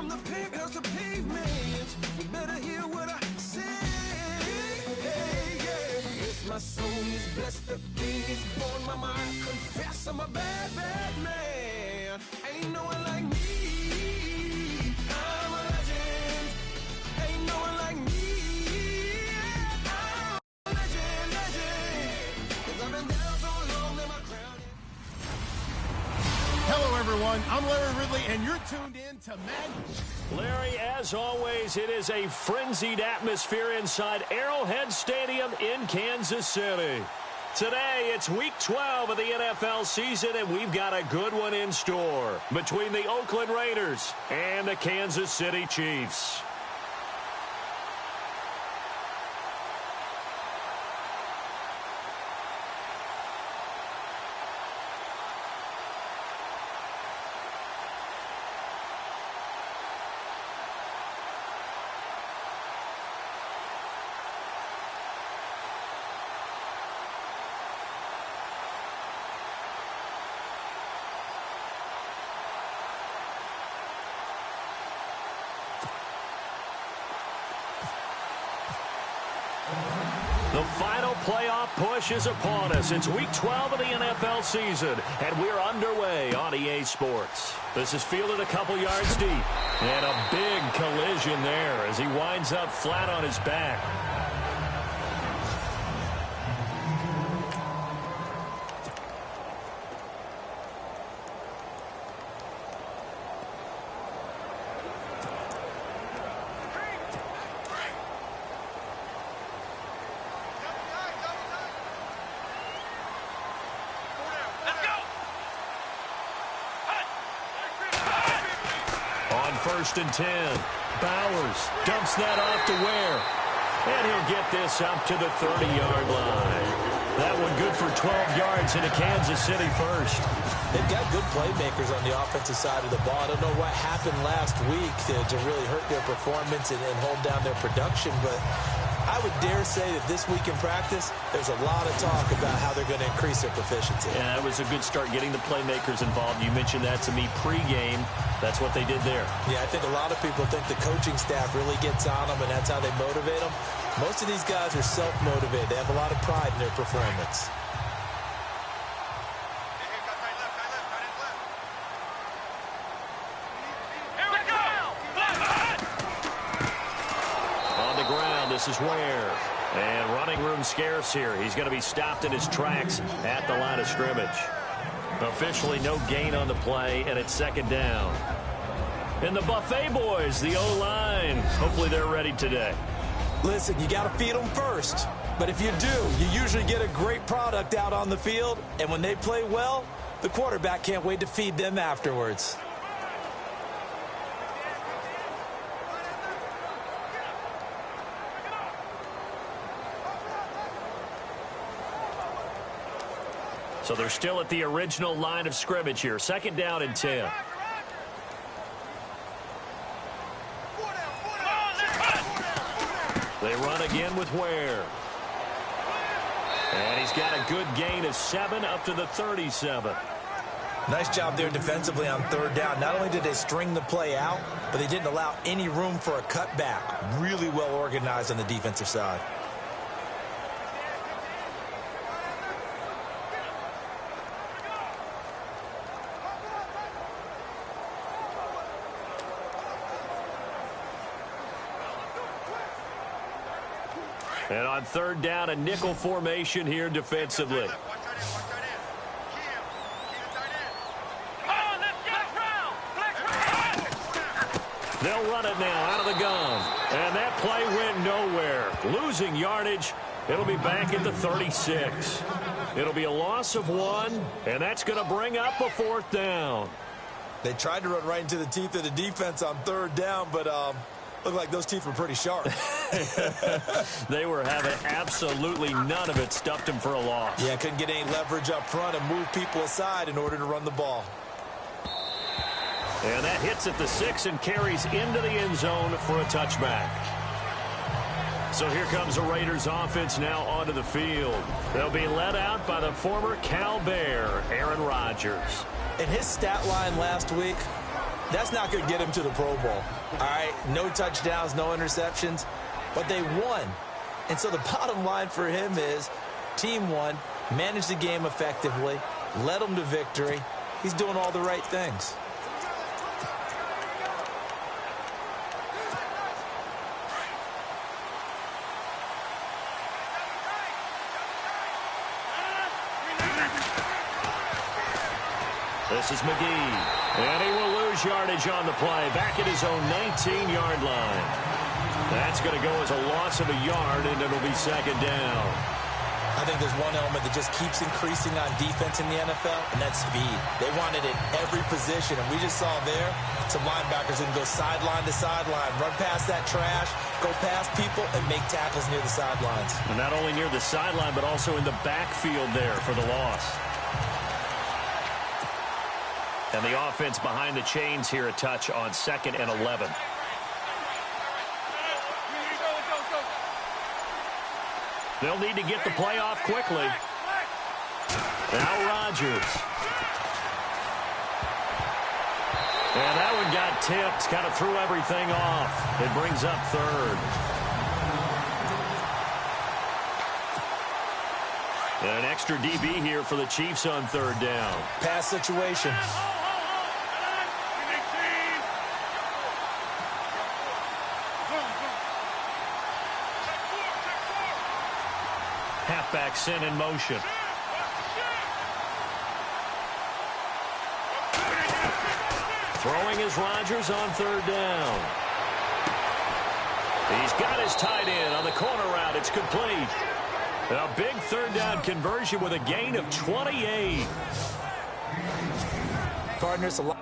from the penthouse to pavement. You better hear what I say. Hey, yeah. It's my soul is blessed, the king is born. Mama, I confess I'm a bad, bad man. Ain't no one like me. I'm a legend. Ain't no one like me. I'm a legend, legend. 'Cause I've been down so long that my crown is... Hello, everyone. I'm Larry Ridley, and you're tuned in to Madden. Larry, as always, it is a frenzied atmosphere inside Arrowhead Stadium in Kansas City. Today, it's Week 12 of the NFL season, and we've got a good one in store between the Oakland Raiders and the Kansas City Chiefs. The final playoff push is upon us. It's Week 12 of the NFL season, and we're underway on EA Sports. This is fielded a couple yards deep, and a big collision there as he winds up flat on his back. First and 10. Bowers dumps that off to Ware. And he'll get this up to the 30-yard line. That one good for 12 yards into Kansas City first. They've got good playmakers on the offensive side of the ball. I don't know what happened last week to really hurt their performance and hold down their production, but I would dare say that this week in practice, there's a lot of talk about how they're going to increase their proficiency. Yeah, that was a good start getting the playmakers involved. You mentioned that to me pregame. That's what they did there. Yeah, I think a lot of people think the coaching staff really gets on them, and that's how they motivate them. Most of these guys are self-motivated. They have a lot of pride in their performance. This is Ware. And running room scarce here. He's going to be stopped in his tracks at the line of scrimmage. Officially no gain on the play, and it's second down. And the Buffet boys, the O-line, hopefully they're ready today. Listen, you got to feed them first. But if you do, you usually get a great product out on the field. And when they play well, the quarterback can't wait to feed them afterwards. So they're still at the original line of scrimmage here. Second down and 10. They run again with Ware. And he's got a good gain of 7 up to the 37. Nice job there defensively on third down. Not only did they string the play out, but they didn't allow any room for a cutback. Really well organized on the defensive side. And on third down, a nickel formation here defensively. They'll run it now out of the gun. And that play went nowhere. Losing yardage. It'll be back at the 36. It'll be a loss of 1, and that's going to bring up a fourth down. They tried to run right into the teeth of the defense on third down, but looked like those teeth were pretty sharp. They were having absolutely none of it. Stuffed him for a loss. Yeah, couldn't get any leverage up front and move people aside in order to run the ball. And that hits at the 6 and carries into the end zone for a touchback. So here comes the Raiders offense now onto the field. They'll be led out by the former Cal Bear, Aaron Rodgers. In his stat line last week, That's not going to get him to the Pro Bowl. All right, no touchdowns, no interceptions, but they won. And so the bottom line for him is team won, managed the game effectively, led them to victory. He's doing all the right things. This is McGee, and he will lose yardage on the play, back at his own 19-yard line. That's going to go as a loss of a yard, and it'll be second down. I think there's one element that just keeps increasing on defense in the NFL, and that's speed. They want it at every position, and we just saw there some linebackers who can go sideline to sideline, run past that trash, go past people, and make tackles near the sidelines. And not only near the sideline, but also in the backfield there for the loss. And the offense behind the chains here, a touch on 2nd and 11. They'll need to get the play off quickly. Now Rodgers. And that one got tipped, kind of threw everything off. It brings up 3rd. And an extra DB here for the Chiefs on 3rd down. Pass situation. Halfback sent in motion. Throwing is Rodgers on 3rd down. He's got his tight end on the corner route. It's complete. A big 3rd down conversion with a gain of 28. Partners, a lot.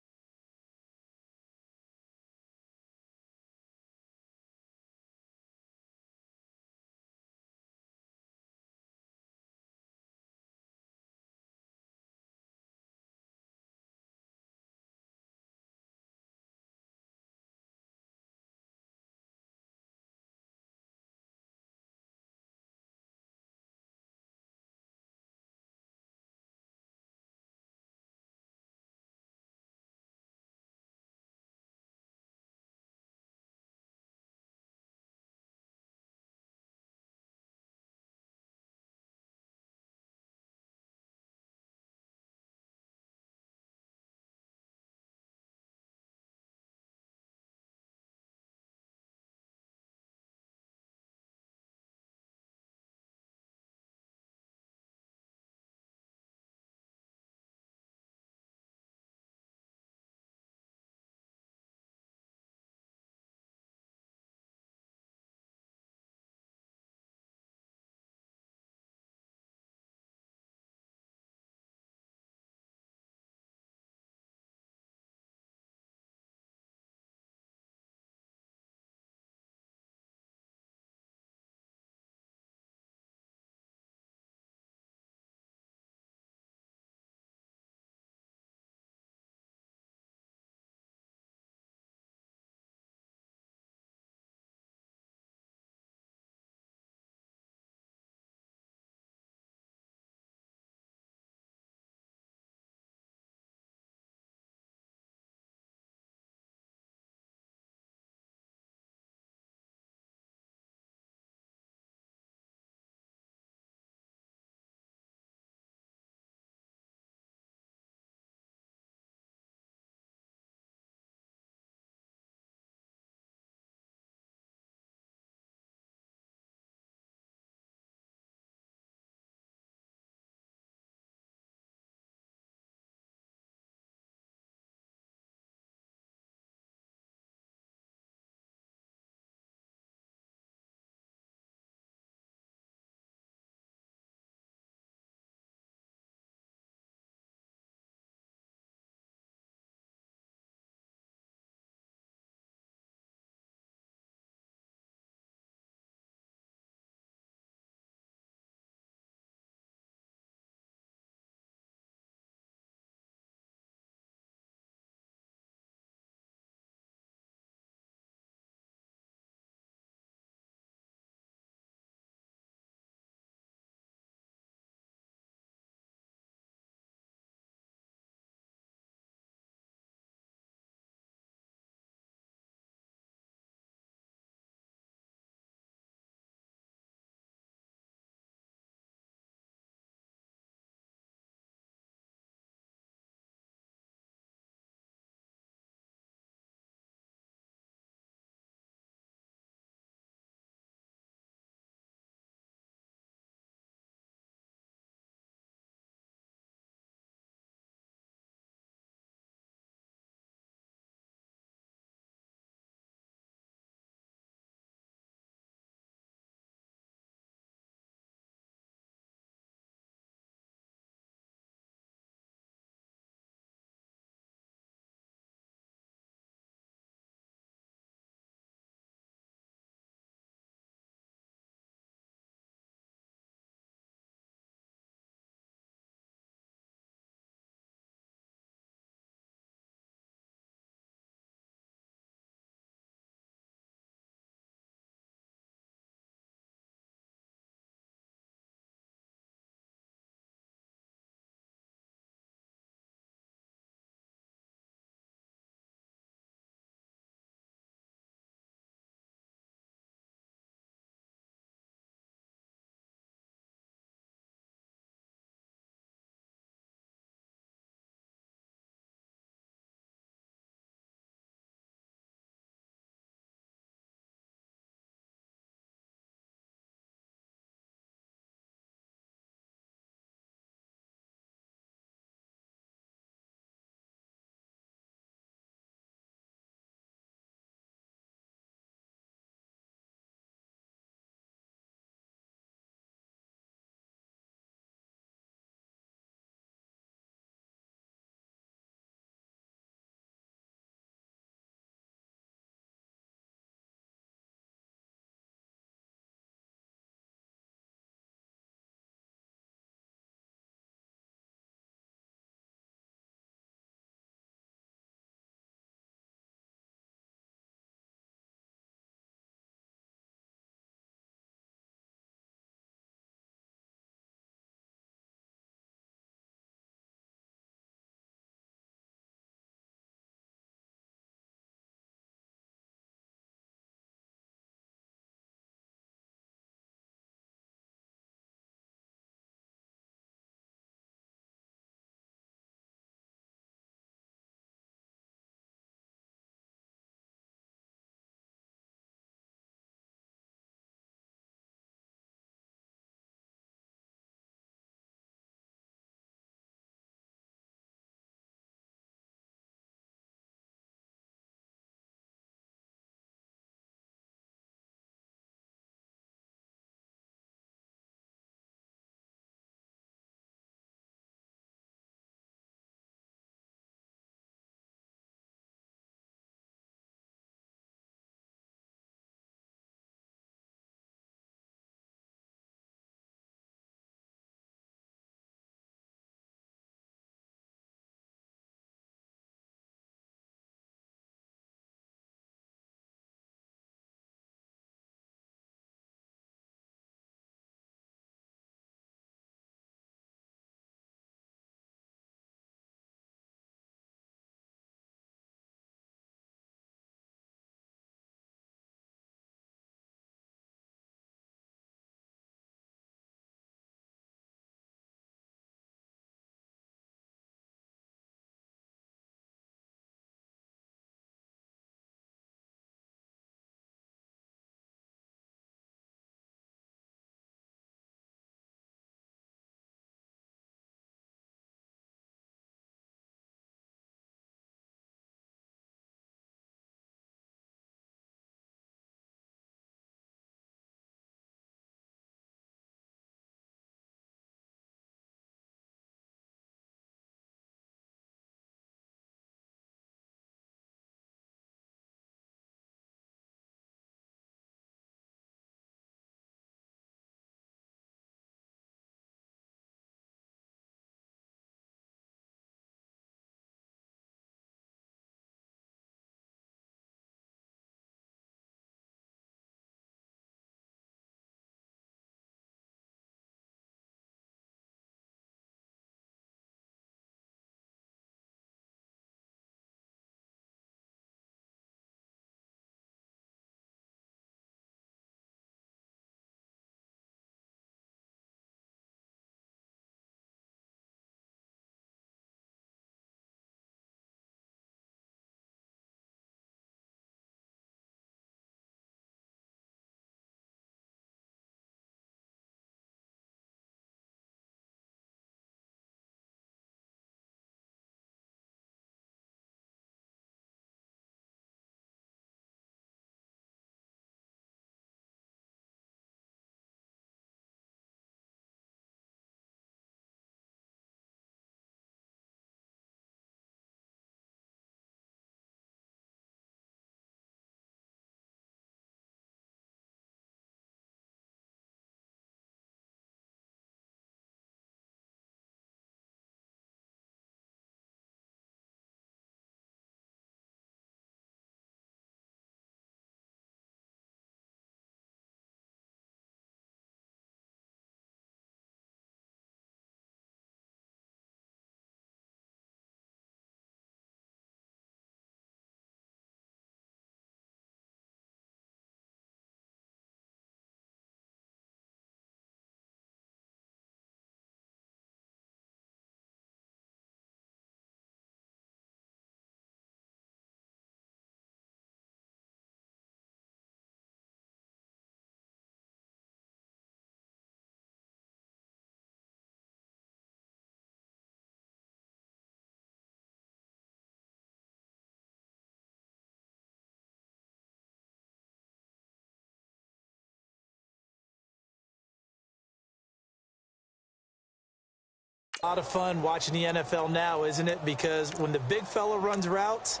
A lot of fun watching the NFL now, isn't it? Because when the big fella runs routes,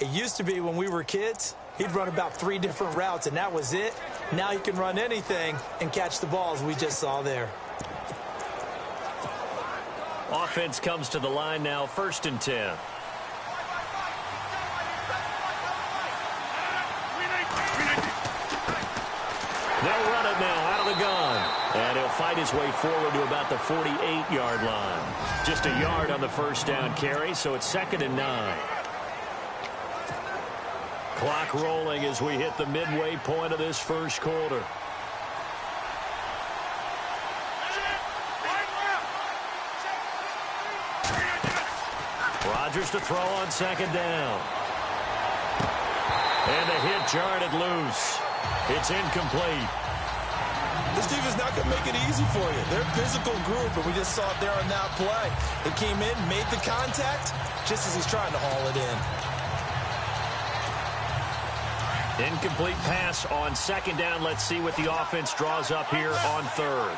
it used to be when we were kids, he'd run about 3 different routes, and that was it. Now he can run anything and catch the balls we just saw there. Offense comes to the line now, 1st and 10. They'll run it now out of the gun. And he'll fight his way forward to about the 48-yard line. Just a yard on the 1st down carry, so it's 2nd and 9. Clock rolling as we hit the midway point of this 1st quarter. Rodgers to throw on 2nd down. And the hit jarred it loose. It's incomplete. This team is not going to make it easy for you. They're a physical group, and we just saw it there on that play. They came in, made the contact, just as he's trying to haul it in. Incomplete pass on 2nd down. Let's see what the offense draws up here on 3rd.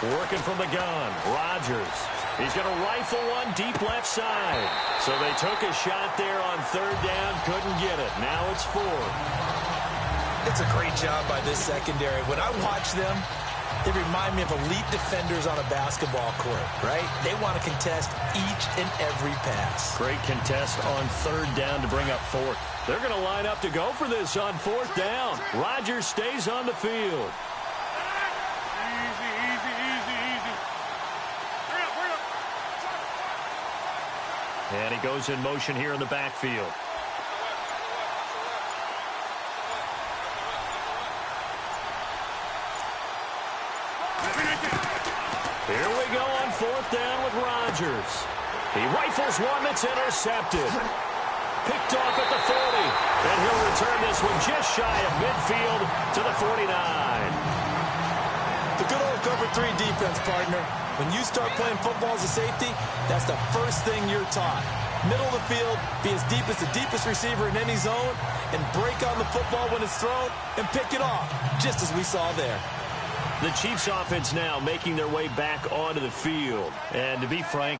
Working from the gun, Rodgers. He's going to rifle one deep left side. So they took a shot there on 3rd down, couldn't get it. Now it's 4th. It's a great job by this secondary. When I watch them, they remind me of elite defenders on a basketball court, right? They want to contest each and every pass. Great contest on 3rd down to bring up 4th. They're going to line up to go for this on 4th down. Rodgers stays on the field. And he goes in motion here in the backfield. Here we go on 4th down with Rodgers. He rifles one that's intercepted. Picked off at the 40. And he'll return this one just shy of midfield to the 49. The good old cover 3 defense, partner. When you start playing football as a safety, that's the first thing you're taught. Middle of the field, be as deep as the deepest receiver in any zone, and break on the football when it's thrown and pick it off, just as we saw there. The Chiefs offense now making their way back onto the field. And to be frank,